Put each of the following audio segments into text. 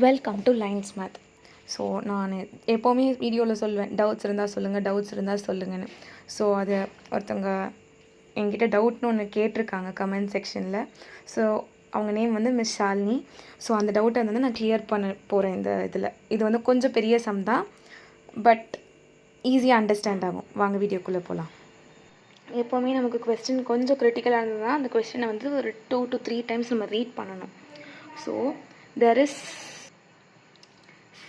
Welcome to lines math. So நான் எப்போவுமே வீடியோவில் சொல்லுவேன், டவுட்ஸ் இருந்தால் சொல்லுங்கன்னு. ஸோ அது ஒருத்தவங்க என்கிட்ட டவுட்னு ஒன்று கேட்டிருக்காங்க கமெண்ட் செக்ஷனில். ஸோ அவங்க நேம் வந்து மிஸ் ஷாலினி. ஸோ அந்த டவுட்டை வந்து நான் கிளியர் பண்ண போகிறேன். இது வந்து கொஞ்சம் பெரிய சம் தான், பட் ஈஸியாக அண்டர்ஸ்டாண்ட் ஆகும். வாங்க வீடியோக்குள்ளே போகலாம். எப்போவுமே நமக்கு கொஸ்டின் கொஞ்சம் கிரிட்டிக்கலாக இருந்ததுன்னா அந்த கொஸ்டினை வந்து ஒரு 2 to 3 டைம்ஸ் நம்ம ரீட் பண்ணணும். So there is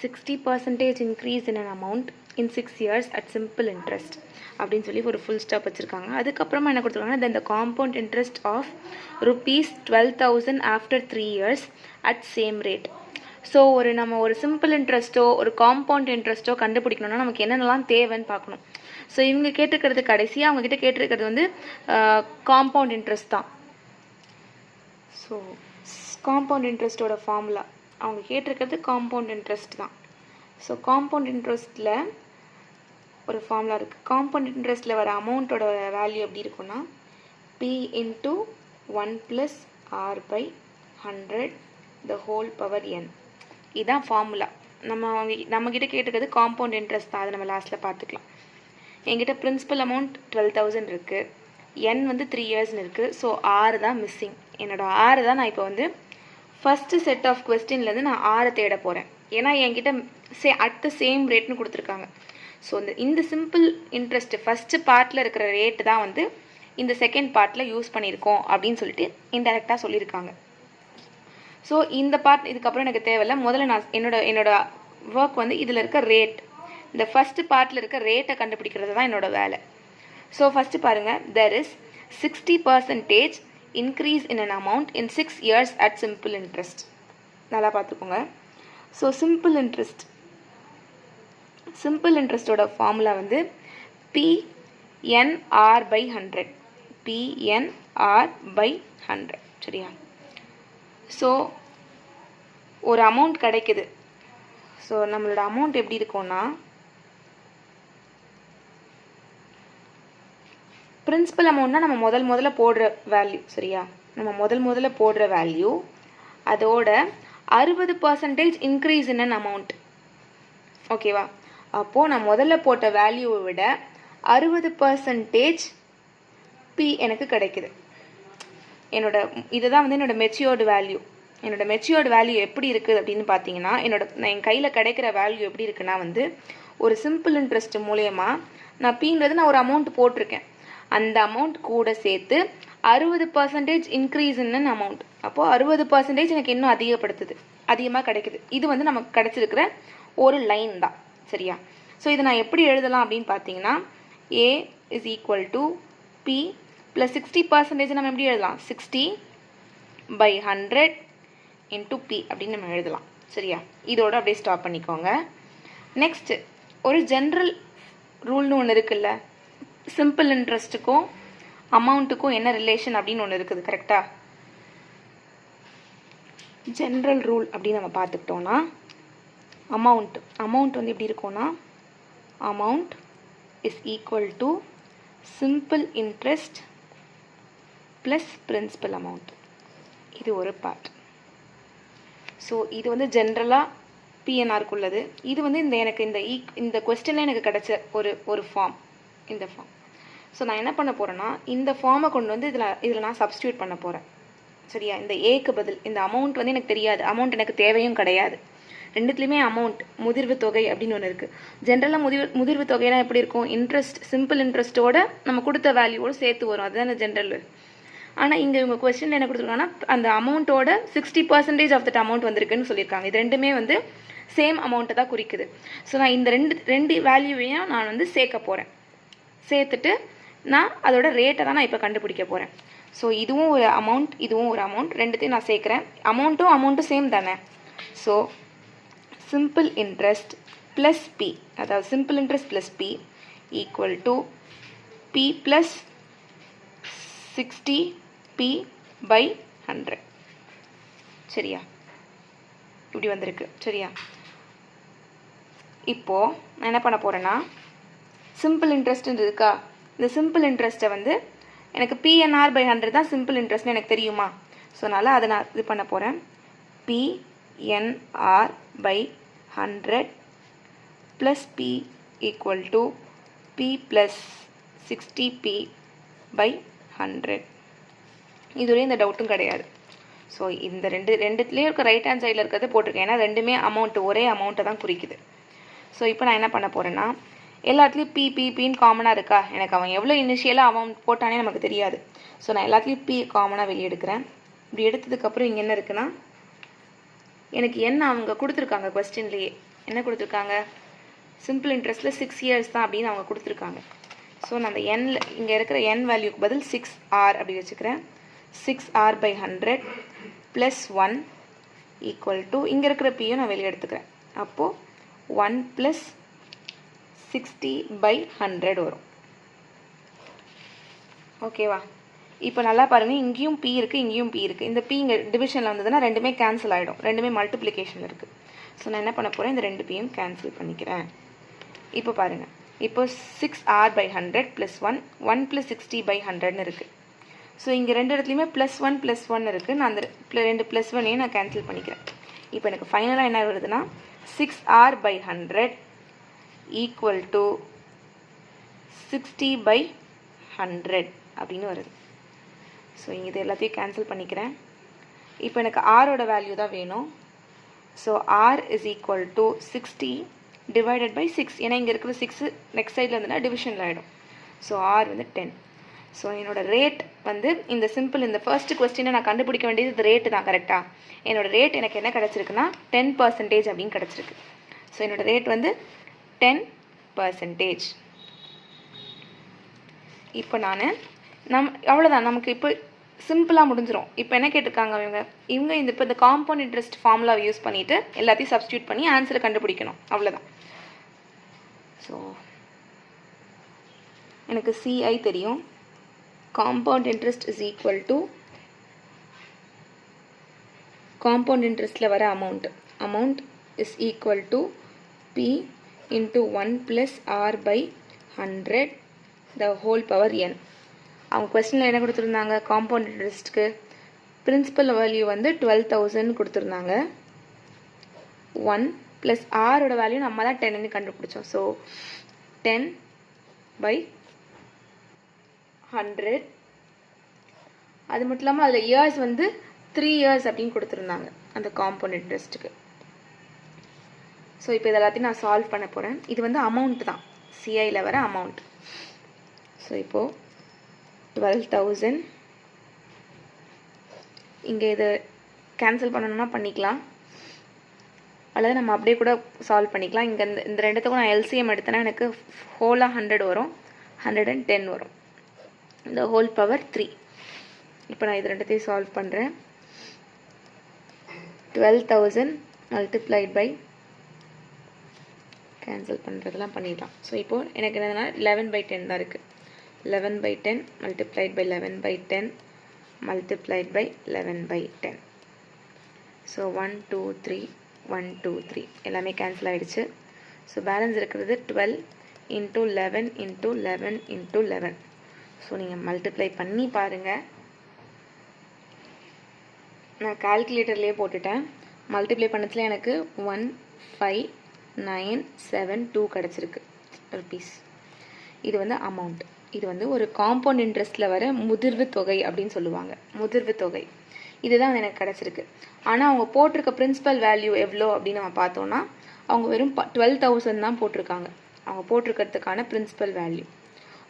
60% increase in an amount in 6 years at simple interest அப்படின்னு சொல்லி ஒரு ஃபுல் ஸ்டாப் வச்சுருக்காங்க. அதுக்கப்புறமா என்ன கொடுத்துருக்காங்கன்னா, then the compound interest of ₹12,000 after 3 years at same rate. So நம்ம ஒரு சிம்பிள் இன்ட்ரெஸ்ட்டோ ஒரு காம்பவுண்ட் இன்ட்ரெஸ்ட்டோ கண்டுபிடிக்கணும்னா நமக்கு என்னென்னலாம் தேவைன்னு பார்க்கணும். ஸோ இவங்க கேட்டிருக்கிறது கடைசியாக அவங்ககிட்ட கேட்டிருக்கிறது வந்து காம்பவுண்ட் இன்ட்ரெஸ்ட் தான். ஸோ காம்பவுண்ட் இன்ட்ரெஸ்ட்டோட ஃபார்முலா அவங்க கேட்டிருக்கிறது காம்பவுண்ட் இன்ட்ரெஸ்ட் தான். ஸோ காம்பவுண்ட் இன்ட்ரெஸ்ட்டில் ஒரு ஃபார்முலா இருக்குது. காம்பவுண்ட் இன்ட்ரெஸ்ட்டில் வர அமௌண்ட்டோட வேல்யூ எப்படி இருக்குன்னா, P into 1 plus R by 100 the whole power n. இதுதான் ஃபார்முலா. நம்மக்கிட்ட கேட்டிருக்கிறது காம்பவுண்ட் இன்ட்ரெஸ்ட் தான். அதை நம்ம லாஸ்ட்டில் பார்த்துக்கலாம். என்கிட்ட பிரின்சிபல் அமௌண்ட் 12,000 இருக்குது, n வந்து 3 இயர்ஸ்னு இருக்குது. ஸோ R தான் மிஸ்ஸிங். என்னோடய R தான் நான் இப்போ வந்து ஃபஸ்ட்டு செட் ஆஃப் கொஸ்டின்லேருந்து நான் R தேட போகிறேன். ஏன்னா என்கிட்ட அட் த சேம் ரேட்னு கொடுத்துருக்காங்க. ஸோ இந்த சிம்பிள் இன்ட்ரெஸ்ட் ஃபஸ்ட்டு பார்ட்டில் இருக்கிற ரேட்டு தான் வந்து இந்த செகண்ட் பார்ட்டில் யூஸ் பண்ணியிருக்கோம் அப்படின்னு சொல்லிட்டு இன்டெரக்டாக சொல்லியிருக்காங்க. ஸோ இந்த பார்ட் இதுக்கப்புறம் எனக்கு தேவையில்லை. முதல்ல நான் என்னோட ஒர்க் வந்து இதில் இருக்க ரேட், இந்த ஃபஸ்ட்டு பார்ட்டில் இருக்க ரேட்டை கண்டுபிடிக்கிறது தான் என்னோடய வேலை. ஸோ ஃபஸ்ட்டு பாருங்கள், there is 60% increase in an amount in 6 years at simple interest. நல்லா பார்த்துக்கோங்க. ஸோ சிம்பிள் இன்ட்ரெஸ்ட்டோட ஃபார்முலா வந்து PNR by 100. PNR by 100 சரியா? ஸோ ஒரு அமௌண்ட் கிடைக்குது. ஸோ நம்மளோட அமௌண்ட் எப்படி இருக்கும்னா, பிரின்சிபல் அமௌண்ட்னா நம்ம முதல்ல போடுற வேல்யூ சரியா? நம்ம முதல்ல போடுற வேல்யூ அதோட 60% இன்க்ரீஸ் இன் அன் அமௌண்ட். ஓகேவா? அப்போது நான் முதல்ல போட்ட வேல்யூவை விட 60% P எனக்கு கிடைக்குது. இதுதான் வந்து என்னோட மெச்சூர்டு வேல்யூ. என்னோட மெச்சூர்டு வேல்யூ எப்படி இருக்குது அப்படின்னு பார்த்தீங்கன்னா, என் கையில் கிடைக்கிற வேல்யூ எப்படி இருக்குன்னா வந்து, ஒரு சிம்பிள் இன்ட்ரெஸ்ட் மூலயமா நான் Pன்றது நான் ஒரு அமௌண்ட் போட்டிருக்கேன். அந்த அமௌண்ட் கூட சேர்த்து 60% இன்க்ரீஸ் இன் அமௌண்ட். அப்போது 60% எனக்கு இன்னும் அதிகமாக கிடைக்குது. இது வந்து நமக்கு கிடைச்சிருக்கிற ஒரு லைன் தான் சரியா? ஸோ இதை நான் எப்படி எழுதலாம் அப்படின்னு பார்த்தீங்கன்னா, A is equal to P plus 60% நம்ம எப்படி எழுதலாம்? 60 by 100 into P அப்படின்னு நம்ம எழுதலாம் சரியா? இதோட அப்படியே ஸ்டாப் பண்ணிக்கோங்க. நெக்ஸ்ட்டு ஒரு ஜென்ரல் ரூல்னு ஒன்று இருக்குல்ல, சிம்பிள் இன்ட்ரெஸ்ட்டுக்கும் அமௌண்ட்டுக்கும் என்ன ரிலேஷன் அப்படின்னு ஒன்று இருக்குது கரெக்டாக? ஜென்ரல் ரூல் அப்படின்னு நம்ம பார்த்துக்கிட்டோன்னா, அமௌண்ட் வந்து எப்படி இருக்கும்னா, amount is equal to simple interest plus principal amount. இது ஒரு பார்ட். ஸோ இது வந்து ஜென்ரலாக பிஎன்ஆருக்குள்ளது. இது வந்து எனக்கு இந்த கொஸ்டினில் எனக்கு கிடைச்ச ஒரு ஃபார்ம், இந்த ஃபார்ம். ஸோ நான் என்ன பண்ண போகிறேன்னா, இந்த ஃபார்மை கொண்டு வந்து இதில் நான் சப்ஸ்டியூட் பண்ண போகிறேன் சரியா? இந்த ஏக்கு பதில் இந்த அமௌண்ட் வந்து எனக்கு தெரியாது, அமௌண்ட் எனக்கு தேவையும் கிடையாது. ரெண்டுத்துலேயுமே அமௌண்ட் முதிர்வு தொகை அப்படின்னு ஒன்று இருக்குது. ஜென்ரலாக முதிர்வு தொகைனா எப்படி இருக்கும்? இன்ட்ரெஸ்ட், சிம்பிள் இன்ட்ரெஸ்ட்டோட நம்ம கொடுத்த வேல்யூவோடு சேர்த்து வரும், அதுதான் ஜென்ரல். ஆனால் இங்கே இவங்க கொஸ்டின் என்ன கொடுத்துருக்காங்கன்னா, அந்த அமௌண்ட்டோட 60% ஆஃப் தட் அமௌண்ட் வந்திருக்குன்னு சொல்லியிருக்காங்க. இது ரெண்டுமே வந்து சேம் அமௌண்ட்டை தான் குறிக்குது. ஸோ நான் இந்த ரெண்டு வேல்யூவையும் நான் வந்து சேர்க்க போகிறேன். சேர்த்துட்டு நான் அதோட ரேட்டை தான் நான் இப்போ கண்டுபிடிக்க போகிறேன். ஸோ இதுவும் ஒரு அமௌண்ட், இதுவும் ஒரு அமௌண்ட், ரெண்டுத்தையும் நான் சேர்க்குறேன். அமௌண்ட்டும் சேம் தானே? So simple interest plus P, அதாவது simple interest plus P equal to P plus 60P by 100 சரியா? இப்படி வந்திருக்கு சரியா? இப்போது நான் என்ன பண்ண போகிறேன்னா, சிம்பிள் இன்ட்ரெஸ்ட்னு இருக்கா, இந்த சிம்பிள் இன்ட்ரெஸ்ட்டை வந்து எனக்கு PNR by 100 தான் சிம்பிள் இன்ட்ரெஸ்ட்னு எனக்கு தெரியுமா? ஸோ அதனால் அதை நான் இது பண்ண போகிறேன். P NR by 100 plus P equal to P plus 60P by 100. இதுவரையும் இந்த டவுட்டும் கிடையாது. ஸோ இந்த ரெண்டுத்துலேயும் இருக்க ரைட் ஹேண்ட் சைடில் இருக்கிறது போட்டிருக்கேன். ஏன்னா ரெண்டுமே அமௌண்ட்டு ஒரே அமௌண்ட்டை தான் குறிக்குது. ஸோ இப்போ நான் என்ன பண்ண போகிறேன்னா, எல்லாத்துலேயும் பின்னு காமனாக இருக்கா, எனக்கு அவன் எவ்வளோ இனிஷியலாக அமௌண்ட் போட்டானே நமக்கு தெரியாது. ஸோ நான் எல்லாத்துலேயும் P காமனாக வெளியே எடுக்கிறேன். இப்படி எடுத்ததுக்கப்புறம் இங்கே என்ன இருக்குன்னா, எனக்கு என்ன அவங்க கொடுத்துருக்காங்க கொஸ்டின்லேயே என்ன கொடுத்துருக்காங்க, சிம்பிள் இன்ட்ரெஸ்ட்டில் 6 இயர்ஸ் தான் அப்படின்னு அவங்க கொடுத்துருக்காங்க. ஸோ நான் அந்த இங்கே இருக்கிற n வேல்யூக்கு பதில் 6R அப்படி வச்சுக்கிறேன். 6R by 100 plus 1 equal to இங்கே இருக்கிற Pயும் நான் வெளியே எடுத்துக்கிறேன். அப்போது 1 plus 60 by 100 வரும். ஓகேவா? இப்போ நல்லா பாருங்கள், இங்கேயும் P இருக்குது, இங்கேயும் P இருக்குது. இந்த P இங்கே டிவிஷனில் வந்ததுன்னா ரெண்டுமே கேன்சல் ஆகிடும், ரெண்டுமே மல்டிப்ளிகேஷன் இருக்குது. ஸோ நான் என்ன பண்ண போகிறேன், இந்த 2 Pயும் கேன்சல் பண்ணிக்கிறேன். இப்போ பாருங்கள், இப்போ 6R by 100 plus 1 plus 60 by 100ன்னு இருக்குது. ஸோ இங்கே ரெண்டு இடத்துலையுமே +1 இருக்குது. நான் அந்த 2 +1ஐயும் நான் கேன்சல் பண்ணிக்கிறேன். இப்போ எனக்கு ஃபைனலாக என்ன வருதுன்னா 6R by 100 equal to 60 by 100 அப்படின்னு வருது. ஸோ இங்கே இது எல்லாத்தையும் கேன்சல் பண்ணிக்கிறேன். இப்போ எனக்கு ஆரோட வேல்யூ தான் வேணும். So R is equal to 60 divided by 6. ஏன்னா இங்கே இருக்கிற 6 நெக்ஸ்ட் சைடில் இருந்துன்னா டிவிஷனில் ஆகிடும். ஸோ R வந்து 10. ஸோ என்னோடய ரேட் வந்து இந்த சிம்பிள் இந்த ஃபர்ஸ்ட் கொஸ்டினை நான் கண்டுபிடிக்க வேண்டியது இது ரேட்டு தான். கரெக்டாக என்னோடய ரேட் எனக்கு என்ன கிடச்சிருக்குன்னா 10% அப்படின்னு கிடச்சிருக்கு. ஸோ என்னோடய ரேட் வந்து 10%. இப்போ அவ்வளோதான், நமக்கு இப்போ சிம்பிளாக முடிஞ்சிடும். இப்போ என்ன கேட்டிருக்காங்க இவங்க இப்போ இந்த காம்பவுண்ட் இன்ட்ரெஸ்ட் ஃபார்முலாவை யூஸ் பண்ணிவிட்டு எல்லாத்தையும் சப்ஸ்டியூட் பண்ணி ஆன்சரை கண்டுபிடிக்கணும். அவ்வளோதான். ஸோ எனக்கு CI தெரியும். compound interest is equal to compound interestல வர amount is equal to P into 1 plus R by 100 the whole power n. அவங்க கொஸ்டினில் என்ன கொடுத்துருந்தாங்க, காம்பவுண்ட் இன்ட்ரெஸ்ட்க்கு பிரின்சிபல் வேல்யூ வந்து 12,000 கொடுத்துருந்தாங்க. 1 ப்ளஸ் ஆரோட வேல்யூ நம்ம தான் 10ன்னு கண்டுபிடிச்சோம். So 10 by 100. அது மட்டும் இல்லாமல் அதில் இயர்ஸ் வந்து 3 years அப்படின்னு கொடுத்துருந்தாங்க அந்த காம்பவுண்ட் இன்ட்ரெஸ்ட்டுக்கு. ஸோ இப்போ இது எல்லாத்தையும் நான் சால்வ் பண்ண போகிறேன். இது வந்து அமௌண்ட் தான், சிஐயில் வர அமௌண்ட். ஸோ இப்போது 12,000 இங்கே இது கேன்சல் பண்ணணும்னா பண்ணிக்கலாம், அல்லது நம்ம அப்படியே கூட சால்வ் பண்ணிக்கலாம். இங்கே இந்த ரெண்டுத்துக்கும் நான் எல்சிஎம் எடுத்தேன்னா எனக்கு ஹோலாக 100 வரும், 110 வரும். இந்த ஹோல் பவர் 3. இப்போ நான் இது ரெண்டுத்தையும் சால்வ் பண்ணுறேன். 12,000 மல்டிப்ளைட் பை கேன்சல் பண்ணுறதெல்லாம் பண்ணிடலாம். ஸோ இப்போது எனக்கு என்னதுன்னா 11/10 தான் இருக்குது. 11/10 multiplied by 11/10 multiplied by 11/10. So 1 2 3 1 2 3 எல்லாமே கேன்சல் ஆகிடுச்சு. ஸோ பேலன்ஸ் இருக்கிறது 12 × 11 × 11 × 11. ஸோ நீங்கள் மல்டிப்ளை பண்ணி பாருங்கள். நான் கால்குலேட்டர்லேயே போட்டுட்டேன். மல்டிப்ளை பண்ணதில் எனக்கு 15,972 கிடச்சிருக்கு ருபீஸ். இது வந்து அமௌண்ட். இது வந்து ஒரு காம்பவுண்ட் இன்ட்ரெஸ்ட்டில் வர முதிர்வு தொகை அப்படின்னு சொல்லுவாங்க, முதிர்வு தொகை. இதுதான் எனக்கு கிடச்சிருக்கு. ஆனால் அவங்க போட்டிருக்க பிரின்சிபல் வேல்யூ எவ்வளோ அப்படின்னு நம்ம பார்த்தோன்னா அவங்க வெறும் 12,000 தான் போட்டிருக்காங்க, அவங்க போட்டிருக்கிறதுக்கான பிரின்சிபல் வேல்யூ.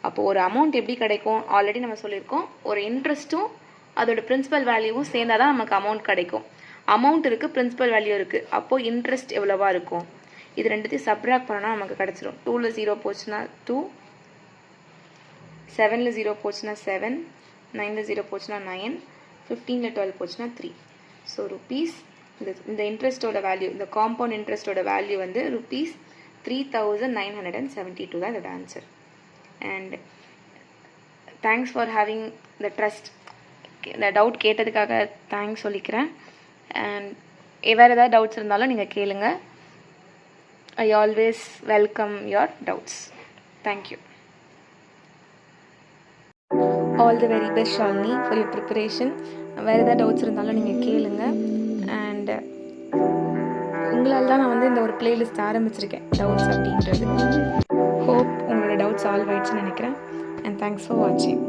அப்போது ஒரு அமௌண்ட் எப்படி கிடைக்கும், ஆல்ரெடி நம்ம சொல்லியிருக்கோம், ஒரு இன்ட்ரெஸ்ட்டும் அதோட பிரின்சிபல் வேல்யூவும் சேர்ந்தால் தான் நமக்கு அமௌண்ட் கிடைக்கும். அமௌண்ட் இருக்குது, பிரின்சிபல் வேல்யூ இருக்குது, அப்போது இன்ட்ரெஸ்ட் எவ்வளோவா இருக்கும், இது ரெண்டுத்தையும் சப்ராக்ட் பண்ணால் நமக்கு கிடச்சிரும். 2ல் 0 போச்சுன்னா 2, 7ல் 0 போச்சுன்னா 7, 9ல் 0 போச்சுன்னா 9, 15ல் 12 போச்சுன்னா 3. ஸோ ருபீஸ் இந்த இன்ட்ரெஸ்ட்டோட வேல்யூ, இந்த காம்பவுண்ட் இன்ட்ரெஸ்ட்டோட வேல்யூ வந்து ருபீஸ் 3,972 தான் இதோட answer. And thanks for having the trust. இந்த டவுட் கேட்டதுக்காக தேங்க்ஸ் சொல்லிக்கிறேன். அண்ட் வேறு ஏதாவது டவுட்ஸ் இருந்தாலும் நீங்கள் கேளுங்க. I always welcome your doubts. Thank you. All the very best Shalini for your preparation. வேறு ஏதாவது டவுட்ஸ் இருந்தாலும் நீங்கள் கேளுங்க. அண்ட் உங்களால் தான் நான் வந்து இந்த ஒரு பிளேலிஸ்ட் ஆரம்பிச்சிருக்கேன், டவுட்ஸ் அப்படின்றது. ஹோப் உங்களோட டவுட் சால்வ் ஆயிடுச்சுன்னு நினைக்கிறேன். அண்ட் தேங்க்ஸ் ஃபார் வாட்சிங்.